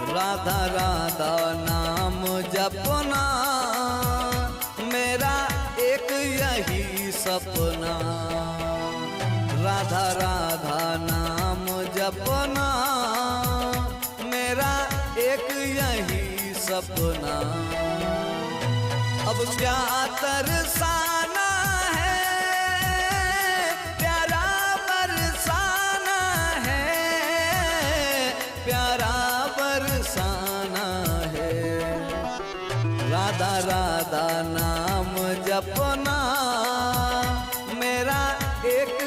राधा राधा नाम जपना मेरा एक यही सपना। राधा राधा नाम जपना मेरा एक यही सपना। अब क्या तरसाना है, प्यारा बरसाना है, प्यारा बरसाना है। राधा राधा नाम जपना मेरा एक